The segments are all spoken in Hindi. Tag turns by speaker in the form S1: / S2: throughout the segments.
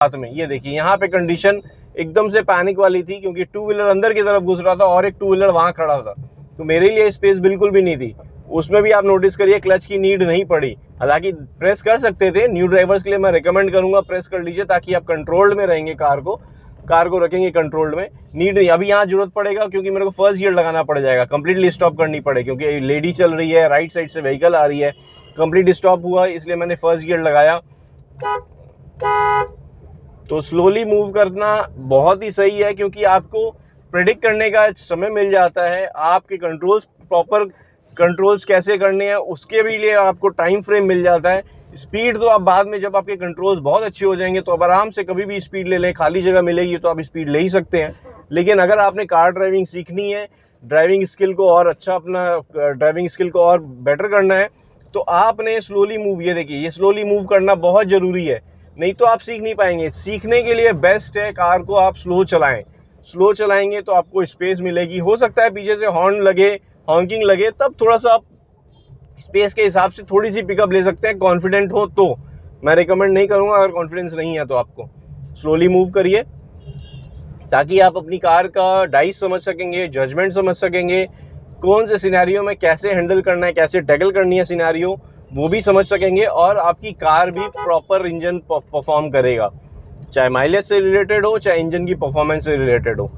S1: साथ में। ये देखिए यहाँ पे कंडीशन एकदम से पैनिक वाली थी, क्योंकि टू व्हीलर अंदर की तरफ घुस रहा था और एक टू व्हीलर वहाँ खड़ा था, तो मेरे लिए स्पेस बिल्कुल भी नहीं थी। उसमें भी आप नोटिस करिए क्लच की नीड नहीं पड़ी, हालांकि प्रेस कर सकते थे। न्यू ड्राइवर्स के लिए मैं रिकमेंड करूंगा प्रेस कर लीजिए, ताकि आप कंट्रोल्ड में रहेंगे, कार को रखेंगे कंट्रोल्ड में। नीड नहीं, अभी यहाँ जरूरत पड़ेगा क्योंकि मेरे को फर्स्ट गियर लगाना पड़ जाएगा, कंप्लीटली स्टॉप करनी पड़े, क्योंकि लेडी चल रही है, राइट साइड से व्हीकल आ रही है, कंप्लीट स्टॉप हुआ, इसलिए मैंने फर्स्ट गियर लगाया। तो स्लोली मूव करना बहुत ही सही है, क्योंकि आपको प्रेडिक्ट करने का समय मिल जाता है, आपके कंट्रोल्स प्रॉपर कंट्रोल्स कैसे करने हैं उसके भी लिए आपको टाइम फ्रेम मिल जाता है। स्पीड तो आप बाद में, जब आपके कंट्रोल्स बहुत अच्छे हो जाएंगे तो आप आराम से कभी भी स्पीड ले लें, खाली जगह मिलेगी तो आप स्पीड ले ही सकते हैं। लेकिन अगर आपने कार ड्राइविंग सीखनी है, ड्राइविंग स्किल को और अच्छा, अपना ड्राइविंग स्किल को और बेटर करना है, तो आपने स्लोली मूव, ये देखिए ये स्लोली मूव करना बहुत ज़रूरी है, नहीं तो आप सीख नहीं पाएंगे। सीखने के लिए बेस्ट है कार को आप स्लो चलाएं, स्लो चलाएंगे तो आपको स्पेस मिलेगी। हो सकता है पीछे से हॉर्न लगे, हॉकिंग लगे, तब थोड़ा सा आप स्पेस के हिसाब से थोड़ी सी पिकअप ले सकते हैं, कॉन्फिडेंट हो तो। मैं रिकमेंड नहीं करूंगा, अगर कॉन्फिडेंस नहीं है तो आपको स्लोली मूव करिए, ताकि आप अपनी कार का डाइस समझ सकेंगे, जजमेंट समझ सकेंगे, कौन से सिनेरियो में कैसे हैंडल करना है, कैसे टैकल करनी है सिनेरियो, वो भी समझ सकेंगे, और आपकी कार भी प्रॉपर इंजन परफॉर्म करेगा, चाहे माइलेज से रिलेटेड हो, चाहे इंजन की परफॉर्मेंस से रिलेटेड हो।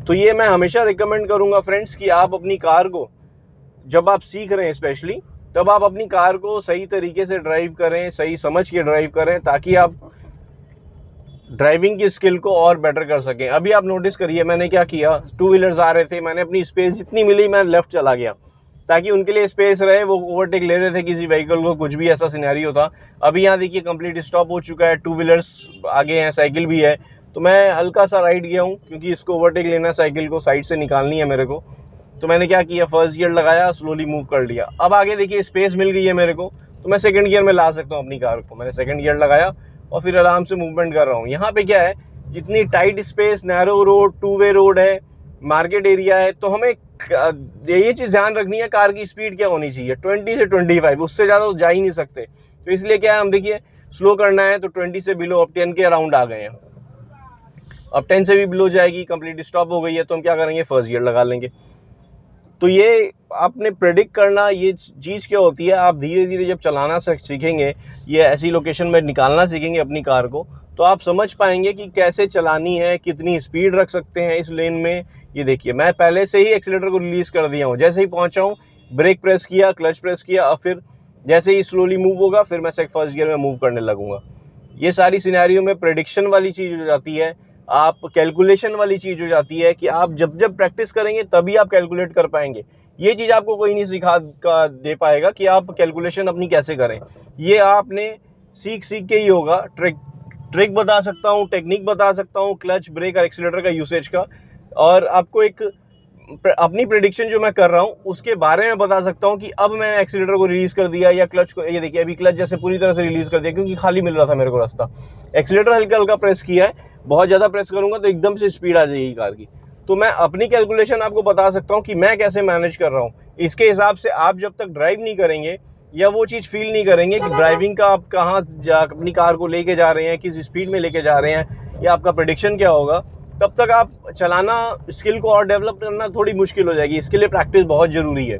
S1: तो ये मैं हमेशा रिकमेंड करूंगा फ्रेंड्स, कि आप अपनी कार को, जब आप सीख रहे हैं स्पेशली, तब आप अपनी कार को सही तरीके से ड्राइव करें, सही समझ के ड्राइव करें, ताकि आप ड्राइविंग की स्किल को और बेटर कर सकें। अभी आप नोटिस करिए मैंने क्या किया, टू व्हीलर्स आ रहे थे, मैंने अपनी स्पेस जितनी मिली मैं लेफ्ट चला गया, ताकि उनके लिए स्पेस रहे, वो ओवरटेक ले रहे थे किसी व्हीकल को, कुछ भी ऐसा सिनेरियो था। अभी यहाँ देखिए कंप्लीट स्टॉप हो चुका है, टू व्हीलर्स आगे हैं, साइकिल भी है, तो मैं हल्का सा राइट गया हूँ, क्योंकि इसको ओवरटेक लेना है, साइकिल को साइड से निकालनी है मेरे को। तो मैंने क्या किया, फर्स्ट गियर लगाया, स्लोली मूव कर लिया। अब आगे देखिए स्पेस मिल गई है मेरे को, तो मैं सेकंड गियर में ला सकता हूँ अपनी कार को। मैंने सेकंड गियर लगाया और फिर आराम से मूवमेंट कर रहा हूँ। यहाँ पे क्या है, इतनी tight space, narrow road, two way road है, मार्केट एरिया है, तो हमें ये चीज़ ध्यान रखनी है, कार की स्पीड क्या होनी चाहिए, 20 से 25, उससे ज़्यादा तो जा ही नहीं सकते। तो इसलिए क्या है, हम देखिए स्लो करना है तो 20 से बिलो, अब 10 के अराउंड आ गए हैं, अब 10 से भी बिलो जाएगी, कंप्लीट स्टॉप हो गई है, तो हम क्या करेंगे, फर्स्ट गियर लगा लेंगे। तो ये आपने प्रेडिक्ट करना, ये चीज़ क्या होती है, आप धीरे धीरे जब चलाना सीखेंगे, ये ऐसी लोकेशन में निकालना सीखेंगे अपनी कार को, तो आप समझ पाएंगे कि कैसे चलानी है, कितनी स्पीड रख सकते हैं इस लेन में। ये देखिए मैं पहले से ही एक्सीलेटर को रिलीज कर दिया हूँ, जैसे ही पहुँचा हूँ ब्रेक प्रेस किया, क्लच प्रेस किया, और फिर जैसे ही स्लोली मूव होगा फिर मैं फर्स्ट गियर में मूव करने लगूंगा। ये सारी सिनेरियो में प्रेडिक्शन वाली चीज़ हो जाती है, आप कैलकुलेशन वाली चीज़ हो जाती है, कि आप जब जब प्रैक्टिस करेंगे तभी आप कैलकुलेट कर पाएंगे। ये चीज़ आपको कोई नहीं सिखा दे पाएगा कि आप कैलकुलेशन अपनी कैसे करें, ये आपने सीख के ही होगा। ट्रिक बता सकता हूँ, टेक्निक बता सकता हूँ, क्लच, ब्रेक और एक्सीलेटर का यूसेज का, और आपको एक अपनी प्रेडिक्शन जो मैं कर रहा हूँ उसके बारे में बता सकता हूँ कि अब मैंने एक्सीलेटर को रिलीज कर दिया या क्लच को, ये देखिए अभी क्लच जैसे पूरी तरह से रिलीज कर दिया, क्योंकि खाली मिल रहा था मेरे को रास्ता। एक्सीलेटर हल्का हल्का प्रेस किया है, बहुत ज़्यादा प्रेस करूँगा तो एकदम से स्पीड आ जाएगी कार की। तो मैं अपनी कैलकुलेशन आपको बता सकता हूँ कि मैं कैसे मैनेज कर रहा हूँ। इसके हिसाब से आप जब तक ड्राइव नहीं करेंगे या वो चीज़ फील नहीं करेंगे कि ड्राइविंग का आप कहाँ अपनी कार को लेके जा रहे हैं, किस स्पीड में लेके जा रहे हैं, या आपका प्रेडिक्शन क्या होगा, तब तक आप चलाना स्किल को और डेवलप करना थोड़ी मुश्किल हो जाएगी। इसके लिए प्रैक्टिस बहुत ज़रूरी है।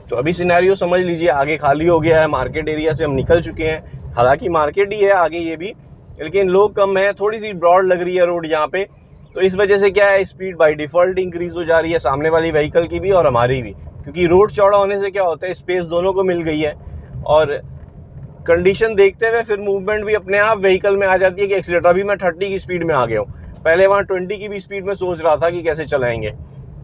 S1: तो अभी सिनेरियो समझ लीजिए, आगे खाली हो गया है, मार्केट एरिया से हम निकल चुके हैं, हालांकि मार्केट ही है आगे ये भी, लेकिन लोग कम है, थोड़ी सी ब्रॉड लग रही है रोड यहाँ पे, तो इस वजह से क्या है, स्पीड बाय डिफ़ॉल्ट इंक्रीज हो जा रही है, सामने वाली व्हीकल की भी और हमारी भी, क्योंकि रोड चौड़ा होने से क्या होता है, स्पेस दोनों को मिल गई है, और कंडीशन देखते हुए फिर मूवमेंट भी अपने आप व्हीकल में आ जाती है कि एक्सीलेटर, अभी मैं 30 की स्पीड में आ गया हूँ, पहले वहाँ 20 की भी स्पीड में सोच रहा था कि कैसे चलाएंगे,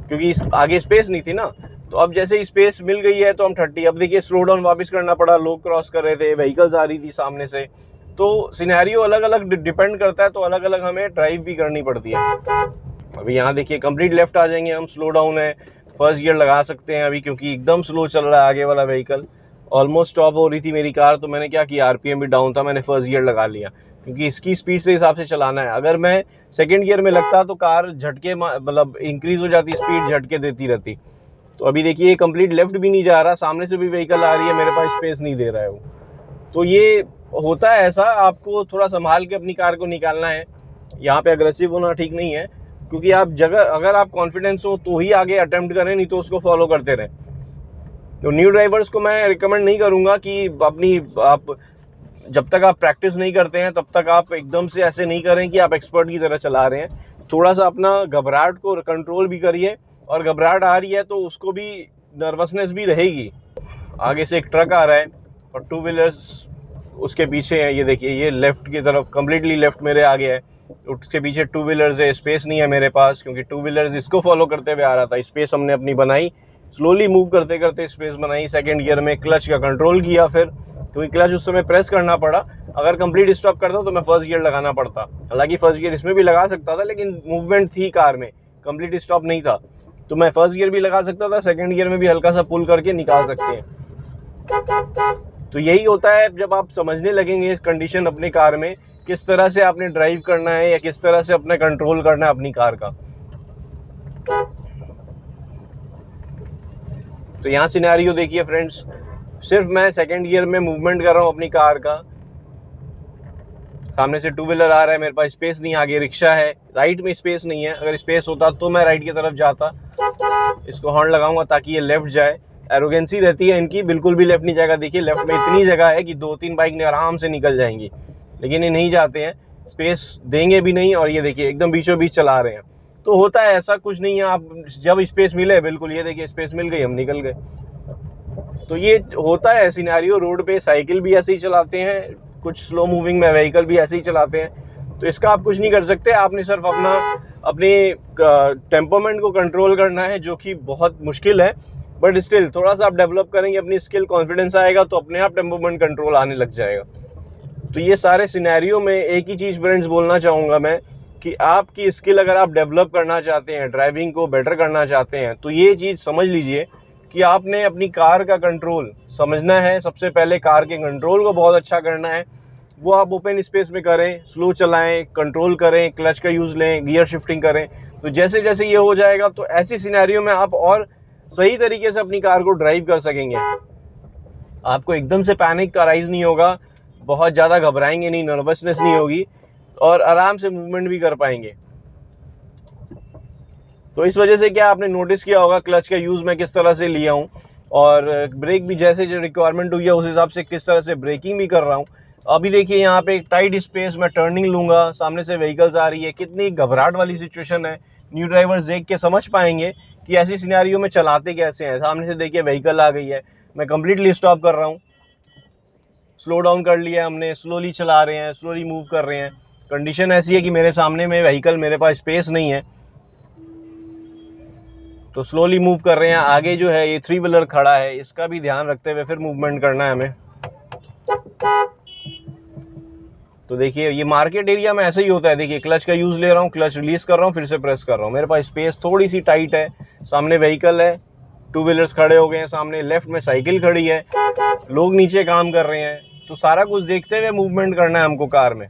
S1: क्योंकि आगे स्पेस नहीं थी ना। तो अब जैसे स्पेस मिल गई है तो हम 30, अब देखिए स्लो डाउन वापस करना पड़ा, लोग क्रॉस कर रहे थे, व्हीकल्स आ रही थी सामने से, तो सिनेरियो अलग अलग डिपेंड करता है, तो अलग अलग हमें ड्राइव भी करनी पड़ती है। अभी यहाँ देखिए कंप्लीट लेफ्ट आ जाएंगे हम, स्लो डाउन है, फर्स्ट गियर लगा सकते हैं अभी, क्योंकि एकदम स्लो चल रहा है आगे वाला व्हीकल, ऑलमोस्ट स्टॉप हो रही थी मेरी कार, तो मैंने क्या किया, आरपीएम भी डाउन था, मैंने फर्स्ट गियर लगा लिया, क्योंकि इसकी स्पीड से हिसाब से चलाना है। अगर मैं सेकंड गियर में लगता तो कार झटके मतलब इंक्रीज हो जाती, स्पीड झटके देती रहती। तो अभी देखिए कंप्लीट लेफ्ट भी नहीं जा रहा, सामने से भी व्हीकल आ रही है, मेरे पास स्पेस नहीं दे रहा है वो। तो ये होता है ऐसा, आपको थोड़ा संभाल के अपनी कार को निकालना है। यहाँ पे अग्रेसिव होना ठीक नहीं है, क्योंकि आप अगर आप कॉन्फिडेंस हो तो ही आगे अटेम्प्ट करें, नहीं तो उसको फॉलो करते रहें। तो न्यू ड्राइवर्स को मैं रिकमेंड नहीं करूँगा कि आप जब तक आप प्रैक्टिस नहीं करते हैं तब तक आप एकदम से ऐसे नहीं करें कि आप एक्सपर्ट की तरह चला रहे हैं। थोड़ा सा अपना घबराहट को कंट्रोल भी करिए, और घबराहट आ रही है तो उसको भी नर्वसनेस भी रहेगी। आगे से एक ट्रक आ रहा है और टू व्हीलर्स उसके पीछे है, ये देखिए, ये लेफ्ट की तरफ कंप्लीटली लेफ्ट मेरे आगे है, उसके पीछे टू व्हीलर्स है। स्पेस नहीं है मेरे पास, क्योंकि टू व्हीलर्स इसको फॉलो करते हुए आ रहा था। स्पेस हमने अपनी बनाई, स्लोली मूव करते करते स्पेस बनाई। सेकंड गियर में क्लच का कंट्रोल किया, फिर क्योंकि क्लच उस समय प्रेस करना पड़ा। अगर कंप्लीट स्टॉप करता तो मैं फर्स्ट गियर लगाना पड़ता। हालांकि फर्स्ट गियर इसमें भी लगा सकता था, लेकिन मूवमेंट थी कार में, कंप्लीट स्टॉप नहीं था, तो मैं फर्स्ट गियर भी लगा सकता था, सेकंड गियर में भी हल्का सा पुल करके निकाल सकते हैं। तो यही होता है जब आप समझने लगेंगे इस कंडीशन अपने कार में, किस तरह से आपने ड्राइव करना है या किस तरह से अपने कंट्रोल करना है अपनी कार का। तो यहाँ सिनेरियो देखिए फ्रेंड्स, सिर्फ मैं सेकंड गियर में मूवमेंट कर रहा हूँ अपनी कार का। सामने से टू व्हीलर आ रहा है, मेरे पास स्पेस नहीं, आगे रिक्शा है, राइट में स्पेस नहीं है। अगर स्पेस होता तो मैं राइट की तरफ जाता, इसको हॉर्न लगाऊंगा ताकि ये लेफ्ट जाए। एरोगेंसी रहती है इनकी, बिल्कुल भी लेफ्ट नहीं जाएगा। देखिए लेफ्ट में इतनी जगह है कि 2-3 बाइक आराम से निकल जाएंगी, लेकिन ये नहीं जाते हैं, स्पेस देंगे भी नहीं। और ये देखिए एकदम बीचों बीच चला रहे हैं। तो होता है ऐसा, कुछ नहीं है, आप जब स्पेस मिले, बिल्कुल ये देखिए स्पेस मिल गई, हम निकल गए। तो ये होता है सिनेरियो रोड पे। साइकिल भी ऐसे ही चलाते हैं, कुछ स्लो मूविंग में व्हीकल भी ऐसे ही चलाते हैं। तो इसका आप कुछ नहीं कर सकते, आपने सिर्फ अपने टेम्परमेंट को कंट्रोल करना है, जो कि बहुत मुश्किल है। बट स्टिल थोड़ा सा आप डेवलप करेंगे अपनी स्किल, कॉन्फिडेंस आएगा तो अपने आप टेम्परमेंट कंट्रोल आने लग जाएगा। तो ये सारे सिनेरियो में एक ही चीज़ फ्रेंड्स बोलना चाहूँगा मैं, कि आपकी स्किल अगर आप डेवलप करना चाहते हैं, ड्राइविंग को बेटर करना चाहते हैं, तो ये चीज़ समझ लीजिए कि आपने अपनी कार का कंट्रोल समझना है। सबसे पहले कार के कंट्रोल को बहुत अच्छा करना है। वो आप ओपन स्पेस में करें, स्लो चलाएं, कंट्रोल करें, क्लच का यूज़ लें, गियर शिफ्टिंग करें। तो जैसे जैसे ये हो जाएगा तो ऐसी सिनेरियो में आप और सही तरीके से अपनी कार को ड्राइव कर सकेंगे। आपको एकदम से पैनिक का राइज नहीं होगा, बहुत ज़्यादा घबराएंगे नहीं, नर्वसनेस नहीं होगी, और आराम से मूवमेंट भी कर पाएंगे। तो इस वजह से क्या आपने नोटिस किया होगा, क्लच का यूज़ मैं किस तरह से लिया हूँ, और ब्रेक भी जैसे जो रिक्वायरमेंट हुई है उस हिसाब से किस तरह से ब्रेकिंग भी कर रहा हूँ। अभी देखिए यहाँ पे एक टाइट स्पेस में टर्निंग लूँगा, सामने से व्हीकल्स आ रही है, कितनी घबराहट वाली सिचुएशन है। न्यू ड्राइवर्स देख के समझ पाएंगे कि ऐसी सिनेरियो में चलाते कैसे हैं। सामने से देखिए व्हीकल आ गई है, मैं कम्प्लीटली स्टॉप कर रहा हूँ, स्लो डाउन कर लिया हमने, स्लोली चला रहे हैं, स्लोली मूव कर रहे हैं। कंडीशन ऐसी है कि मेरे सामने में व्हीकल, मेरे पास स्पेस नहीं है, तो स्लोली मूव कर रहे हैं। आगे जो है ये 3 व्हीलर खड़ा है, इसका भी ध्यान रखते हुए फिर मूवमेंट करना है हमें। तो देखिए ये मार्केट एरिया में ऐसे ही होता है। देखिए क्लच का यूज़ ले रहा हूँ, क्लच रिलीज कर रहा हूँ, फिर से प्रेस कर रहा हूँ। मेरे पास स्पेस थोड़ी सी टाइट है, सामने व्हीकल है, टू व्हीलर्स खड़े हो गए हैं सामने, लेफ्ट में साइकिल खड़ी है, लोग नीचे काम कर रहे हैं। तो सारा कुछ देखते हुए मूवमेंट करना है हमको कार में।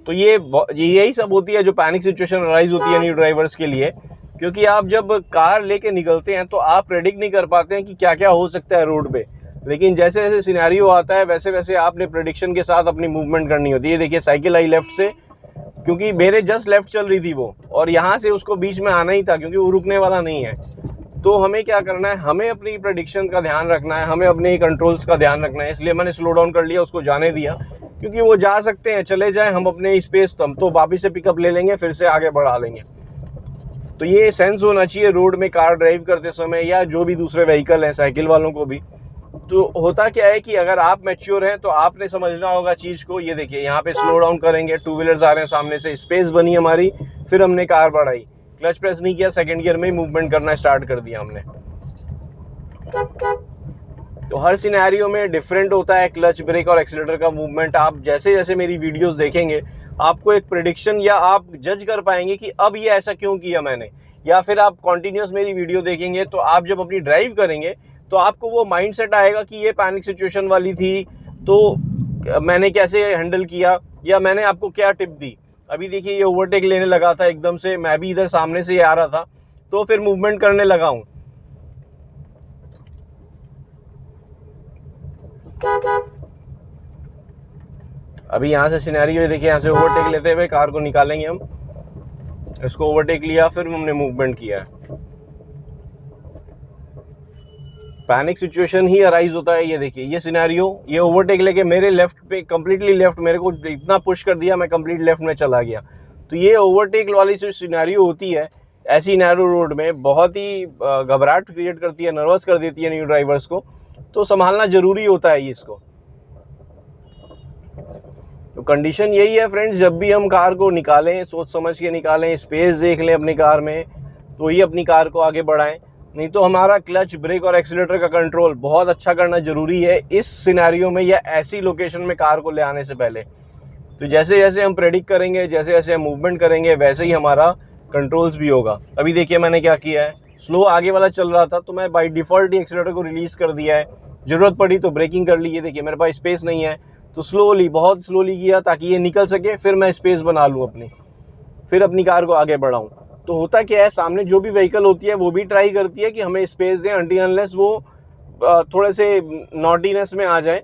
S1: तो ये यही सब होती है जो पैनिक सिचुएशन अराइज होती है न्यू ड्राइवर्स के लिए, क्योंकि आप जब कार लेके निकलते हैं तो आप प्रेडिक्ट नहीं कर पाते हैं कि क्या क्या हो सकता है रोड पे। लेकिन जैसे जैसे सिनेरियो आता है वैसे वैसे आपने प्रेडिक्शन के साथ अपनी मूवमेंट करनी होती है। देखिए साइकिल आई लेफ्ट से, क्योंकि मेरे जस्ट लेफ्ट चल रही थी वो, और यहाँ से उसको बीच में आना ही था, क्योंकि वो रुकने वाला नहीं है। तो हमें क्या करना है, हमें अपनी प्रेडिक्शन का ध्यान रखना है, हमें अपने कंट्रोल्स का ध्यान रखना है। इसलिए मैंने स्लो डाउन कर लिया, उसको जाने दिया, क्योंकि वो जा सकते हैं, चले जाए, हम अपने स्पेस हम तो वापिस से पिकअप ले लेंगे, फिर से आगे बढ़ा लेंगे। तो ये सेंस होना चाहिए रोड में कार ड्राइव करते समय, या जो भी दूसरे व्हीकल हैं, साइकिल वालों को भी। तो होता क्या है कि अगर आप मैच्योर हैं तो आपने समझना होगा चीज़ को। ये देखिए यहाँ पे स्लो डाउन करेंगे, टू व्हीलर्स आ रहे हैं सामने से, स्पेस बनी हमारी, फिर हमने कार बढ़ाई, क्लच प्रेस नहीं किया, सेकंड गियर में ही मूवमेंट करना स्टार्ट कर दिया हमने। तो हर सिनेरियो में डिफरेंट होता है क्लच, ब्रेक और एक्सीलरेटर का मूवमेंट। आप जैसे जैसे मेरी वीडियोस देखेंगे आपको एक प्रेडिक्शन, या आप जज कर पाएंगे कि अब ये ऐसा क्यों किया मैंने। या फिर आप कॉन्टिन्यूस मेरी वीडियो देखेंगे तो आप जब अपनी ड्राइव करेंगे तो आपको वो माइंडसेट आएगा कि ये पैनिक सिचुएशन वाली थी, तो मैंने कैसे हैंडल किया, या मैंने आपको क्या टिप दी। अभी देखिए ये ओवरटेक लेने लगा था एकदम से, मैं भी इधर सामने से आ रहा था, तो फिर मूवमेंट करने लगा हूँ। अभी यहाँ से सिनेरियो देखिए, यहाँ से ओवरटेक लेते हुए कार को निकालेंगे हम। इसको ओवरटेक लिया, फिर हमने मूवमेंट किया। पैनिक सिचुएशन ही अराइज होता है। ये देखिए ये सिनेरियो, ये ओवरटेक लेके मेरे लेफ्ट पे कंप्लीटली लेफ्ट, मेरे को इतना पुश कर दिया, मैं कंप्लीट लेफ्ट में चला गया। तो ये ओवरटेक वाली जो सिनेरियो होती है ऐसी नैरो रोड में, बहुत ही घबराहट क्रिएट करती है, नर्वस कर देती है न्यू ड्राइवर्स को। तो संभालना ज़रूरी होता है इसको। तो कंडीशन यही है फ्रेंड्स, जब भी हम कार को निकालें सोच समझ के निकालें, स्पेस देख लें अपनी कार में, तो ही अपनी कार को आगे बढ़ाएं। नहीं तो हमारा क्लच, ब्रेक और एक्सीलरेटर का कंट्रोल बहुत अच्छा करना ज़रूरी है इस सिनेरियो में या ऐसी लोकेशन में कार को ले आने से पहले। तो जैसे जैसे हम प्रेडिक्ट करेंगे, जैसे जैसे हम मूवमेंट करेंगे, वैसे ही हमारा कंट्रोल्स भी होगा। अभी देखिए मैंने क्या किया है, स्लो आगे वाला चल रहा था तो मैं बाय डिफ़ॉल्ट ही एक्सीलरेटर को रिलीज़ कर दिया है। ज़रूरत पड़ी तो ब्रेकिंग कर ली। ये देखिए मेरे पास स्पेस नहीं है तो स्लोली, बहुत स्लोली किया ताकि ये निकल सके, फिर मैं स्पेस बना लूँ अपनी, फिर अपनी कार को आगे बढ़ाऊँ। तो होता क्या है, सामने जो भी व्हीकल होती है वो भी ट्राई करती है कि हमें स्पेस दें अनटिल अनलेस वो थोड़े से नॉटीनेस में आ जाए।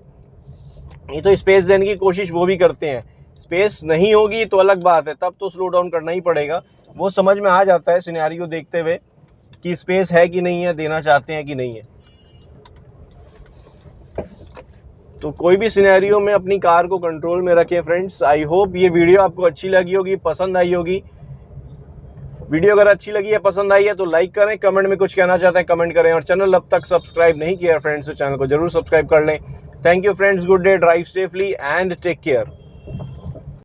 S1: ये तो स्पेस देने की कोशिश वो भी करते हैं। स्पेस नहीं होगी तो अलग बात है, तब तो स्लो डाउन करना ही पड़ेगा। वो समझ में आ जाता है सिनेरियो देखते हुए कि स्पेस है कि नहीं है, देना चाहते हैं कि नहीं है। तो कोई भी सिनेरियो में अपनी कार को कंट्रोल में रखें फ्रेंड्स। आई होप ये वीडियो आपको अच्छी लगी होगी, पसंद आई होगी। वीडियो अगर अच्छी लगी है, पसंद आई है तो लाइक करें, कमेंट में कुछ कहना चाहते हैं कमेंट करें, और चैनल अब तक सब्सक्राइब नहीं किया फ्रेंड्स तो चैनल को जरूर सब्सक्राइब कर लें। Thank you friends, good day, drive safely and take care.